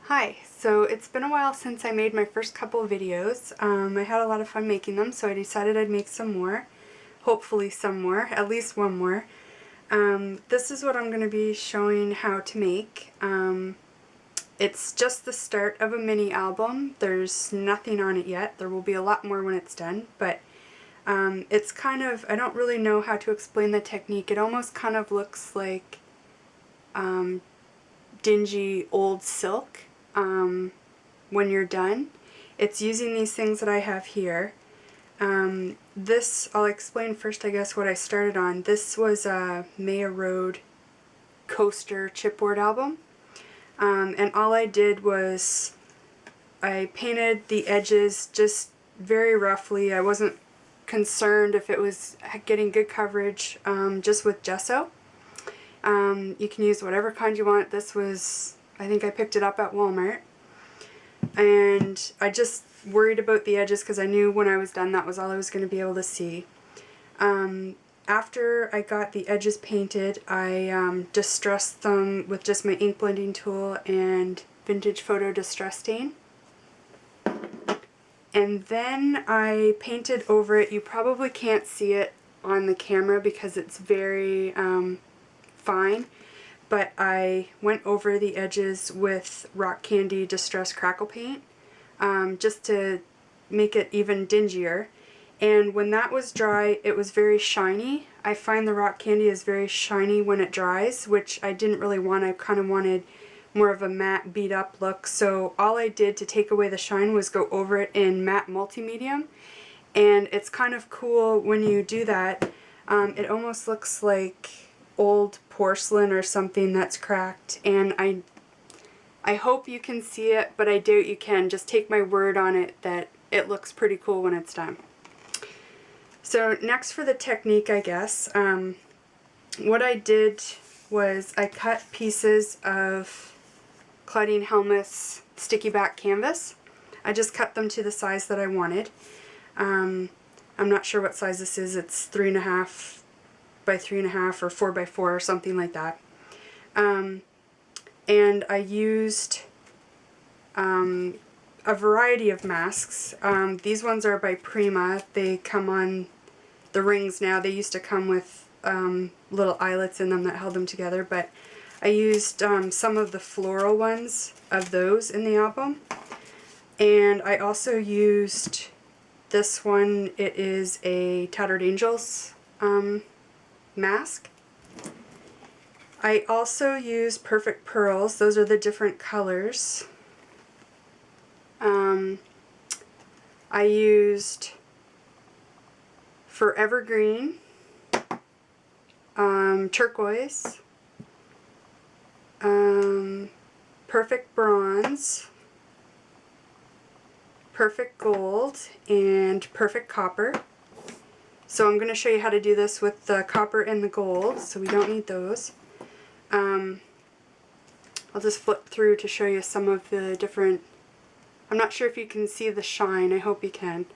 Hi, so it's been a while since I made my first couple of videos. I had a lot of fun making them, so I decided I'd make some more. Hopefully some more, at least one more. This is what I'm going to be showing how to make. It's just the start of a mini album. There's nothing on it yet. There will be a lot more when it's done, but it's kind of, I don't really know how to explain the technique. It almost kind of looks like dingy old silk when you're done. It's using these things that I have here. This, I'll explain first I guess what I started on. This was a Maya Road coaster chipboard album. And all I did was I painted the edges just very roughly. I wasn't concerned if it was getting good coverage just with gesso. You can use whatever kind you want. This was, I think I picked it up at Walmart. And I just worried about the edges because I knew when I was done that was all I was going to be able to see. After I got the edges painted, I distressed them with just my ink blending tool and Vintage Photo Distress Stain. And then I painted over it. You probably can't see it on the camera because it's very fine, but I went over the edges with Rock Candy Distress Crackle Paint just to make it even dingier. And when that was dry, it was very shiny. I find the Rock Candy is very shiny when it dries, which I didn't really want. I kind of wanted more of a matte beat up look, so all I did to take away the shine was go over it in matte multi-medium. And it's kind of cool when you do that. It almost looks like old porcelain or something that's cracked, and I hope you can see it, but I doubt you can. Just take my word on it that it looks pretty cool when it's done. So next for the technique, I guess, what I did was I cut pieces of Claudine Helmuth's sticky back canvas. I just cut them to the size that I wanted. I'm not sure what size this is. It's 3.5 by 3.5 or 4 by 4 or something like that. And I used a variety of masks. These ones are by Prima. They come on the rings now. They used to come with little eyelets in them that held them together, but I used some of the floral ones of those in the album. And I also used this one. It is a Tattered Angels mask. I also used Perfect Pearls. Those are the different colors. I used Forever Green, Turquoise, Perfect Bronze, Perfect Gold, and Perfect Copper. So I'm going to show you how to do this with the copper and the gold, so we don't need those. I'll just flip through to show you some of the different, I'm not sure if you can see the shine, I hope you can.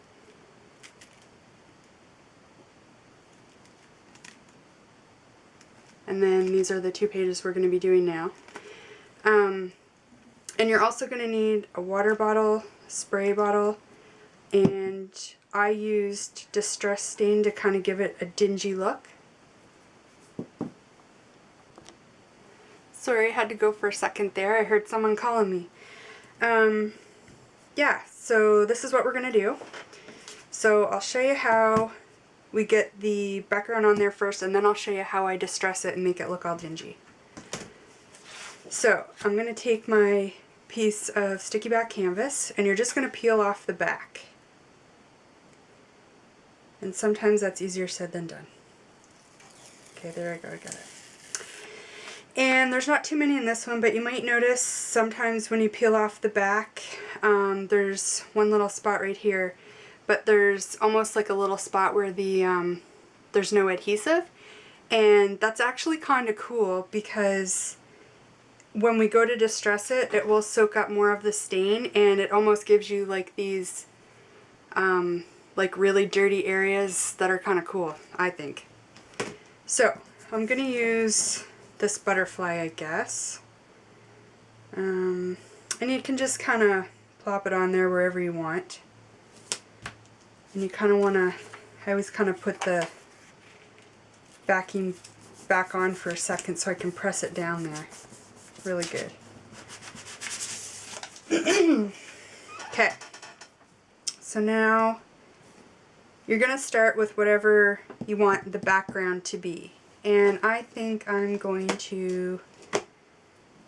And then these are the two pages we're going to be doing now. And you're also going to need a water bottle, spray bottle, and I used Distress Stain to kind of give it a dingy look. Sorry, I had to go for a second there. I heard someone calling me. Yeah, so this is what we're going to do. So I'll show you how we get the background on there first, and then I'll show you how I distress it and make it look all dingy. So I'm going to take my piece of sticky back canvas, and you're just going to peel off the back. And sometimes that's easier said than done. Okay, there I go, I got it. And there's not too many in this one, but you might notice sometimes when you peel off the back, there's one little spot right here, but there's almost like a little spot where the there's no adhesive, and that's actually kind of cool because when we go to distress it, it will soak up more of the stain, and it almost gives you like these like really dirty areas that are kind of cool, I think. So I'm gonna use this butterfly, I guess. And you can just kind of plop it on there wherever you want. And you kind of want to, I always kind of put the backing back on for a second so I can press it down there. Really good. Okay, so now you're going to start with whatever you want the background to be. And I think I'm going to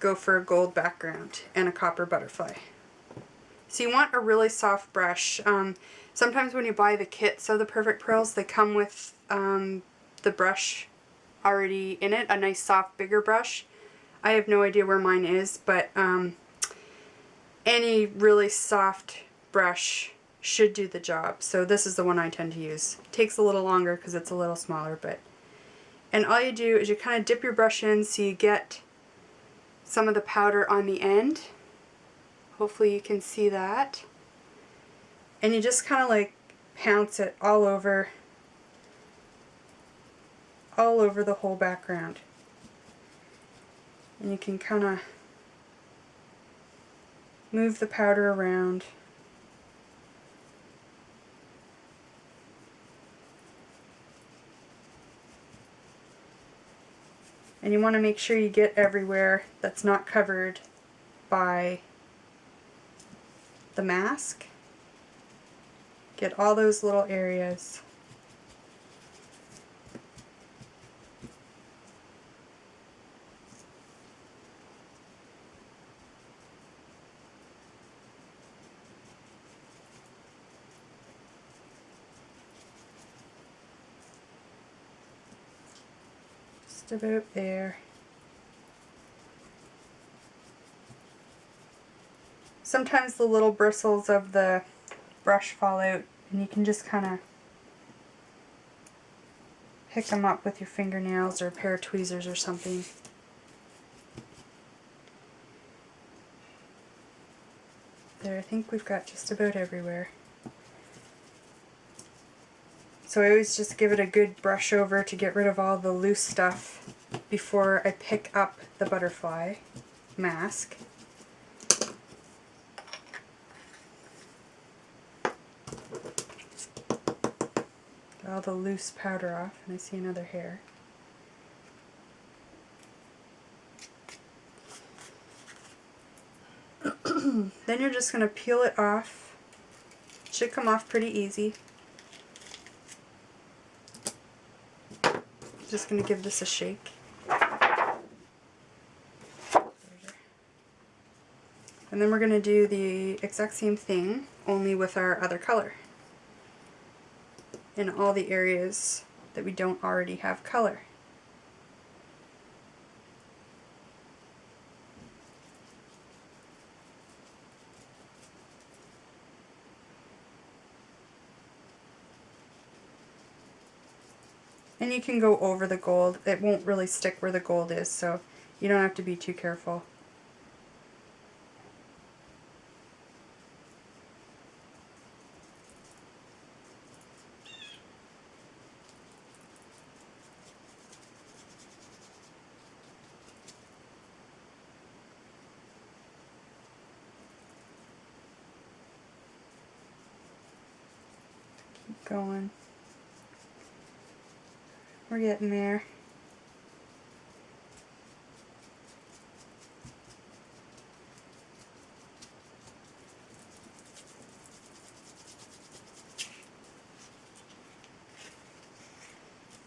go for a gold background and a copper butterfly. So you want a really soft brush. Sometimes when you buy the kits of the Perfect Pearls, they come with the brush already in it, a nice soft bigger brush. I have no idea where mine is, but any really soft brush should do the job. So this is the one I tend to use. It takes a little longer because it's a little smaller, but... And all you do is you kind of dip your brush in so you get some of the powder on the end. Hopefully you can see that. And you just kind of like pounce it all over the whole background. And you can kind of move the powder around. And you want to make sure you get everywhere that's not covered by the mask. Get all those little areas. Just about there. Sometimes the little bristles of the brush fall out and you can just kind of pick them up with your fingernails or a pair of tweezers or something. There, I think we've got just about everywhere. So I always just give it a good brush over to get rid of all the loose stuff before I pick up the butterfly mask. Get all the loose powder off, and I see another hair. Then you're just going to peel it off. It should come off pretty easy. Just going to give this a shake. And then we're going to do the exact same thing, only with our other color. In all the areas that we don't already have color. And you can go over the gold. It won't really stick where the gold is, so you don't have to be too careful. Keep going. We're getting there.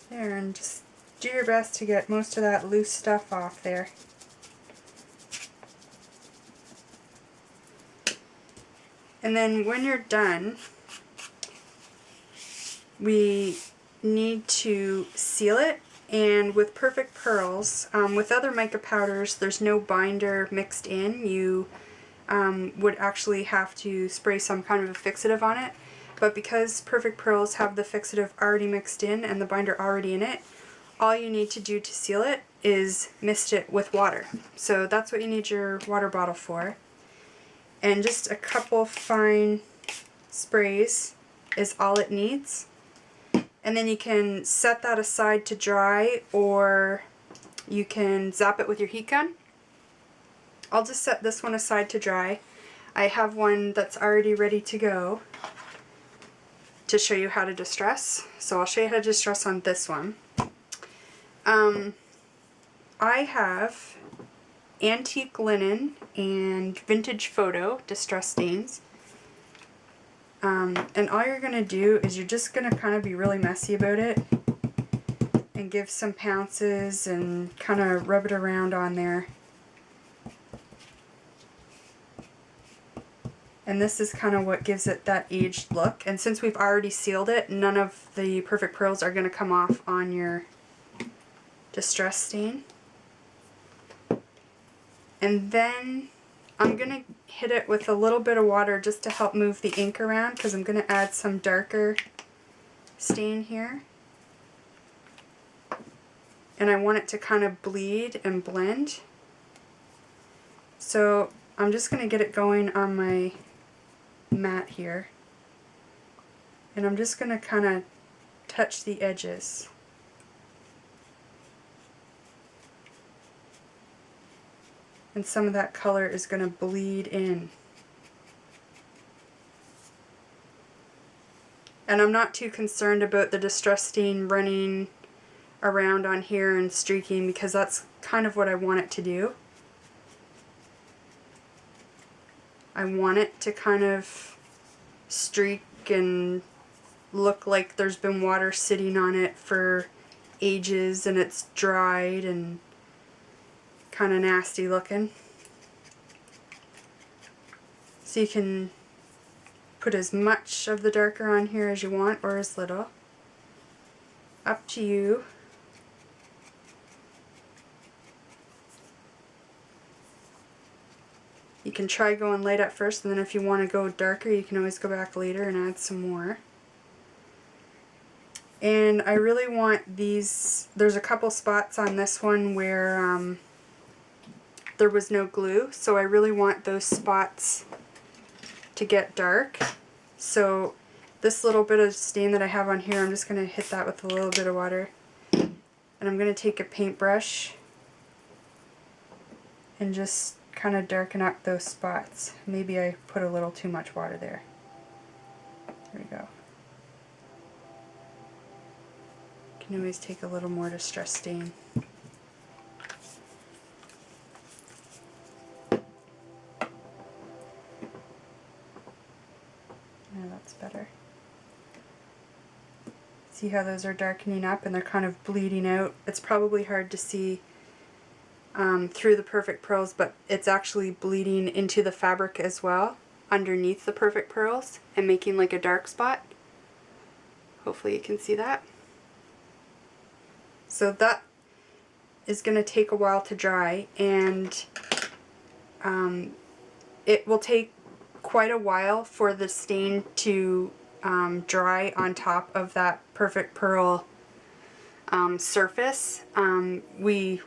There, and just do your best to get most of that loose stuff off there. And then when you're done, we need to seal it, and with Perfect Pearls, with other mica powders, there's no binder mixed in. You would actually have to spray some kind of a fixative on it, but because Perfect Pearls have the fixative already mixed in and the binder already in it, all you need to do to seal it is mist it with water. So that's what you need your water bottle for. And just a couple fine sprays is all it needs. And then you can set that aside to dry, or you can zap it with your heat gun. I'll just set this one aside to dry. I have one that's already ready to go to show you how to distress. So I'll show you how to distress on this one. I have antique linen and vintage photo distress stains. And all you're going to do is you're just going to kind of be really messy about it and give some pounces and kind of rub it around on there. And this is kind of what gives it that aged look. And since we've already sealed it, none of the Perfect Pearls are going to come off on your distress stain. And then I'm going to hit it with a little bit of water just to help move the ink around, because I'm going to add some darker stain here. And I want it to kind of bleed and blend. So I'm just going to get it going on my mat here. And I'm just going to kind of touch the edges. And some of that color is going to bleed in. And I'm not too concerned about the distress stain running around on here and streaking, because that's kind of what I want it to do. I want it to kind of streak and look like there's been water sitting on it for ages and it's dried and kind of nasty looking. So you can put as much of the darker on here as you want, or as little. Up to you. You can try going light at first, and then if you want to go darker, you can always go back later and add some more. And I really want these, there's a couple spots on this one where there was no glue, so I really want those spots to get dark. So this little bit of stain that I have on here, I'm just going to hit that with a little bit of water. And I'm going to take a paintbrush and just kind of darken up those spots. Maybe I put a little too much water there. There we go. You can always take a little more distress stain. Yeah, that's better. See how those are darkening up and they're kind of bleeding out? It's probably hard to see through the Perfect Pearls, but it's actually bleeding into the fabric as well, underneath the Perfect Pearls, and making like a dark spot. Hopefully you can see that. So that is going to take a while to dry, and it will take quite a while for the stain to dry on top of that Perfect Pearl surface. We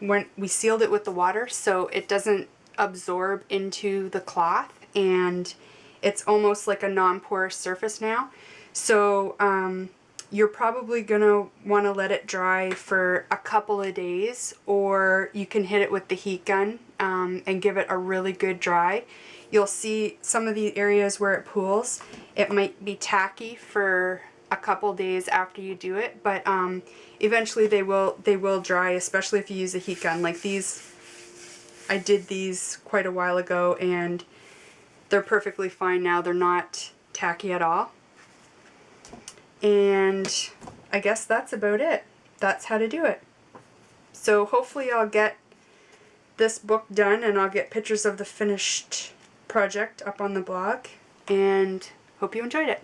sealed it with the water so it doesn't absorb into the cloth, and it's almost like a non-porous surface now. So you're probably gonna want to let it dry for a couple of days, or you can hit it with the heat gun and give it a really good dry. You'll see some of the areas where it pools, it might be tacky for a couple days after you do it, but eventually they will dry, especially if you use a heat gun. Like these, I did these quite a while ago and they're perfectly fine now. They're not tacky at all. And I guess that's about it. That's how to do it. So hopefully I'll get this book done and I'll get pictures of the finished project up on the blog, and hope you enjoyed it.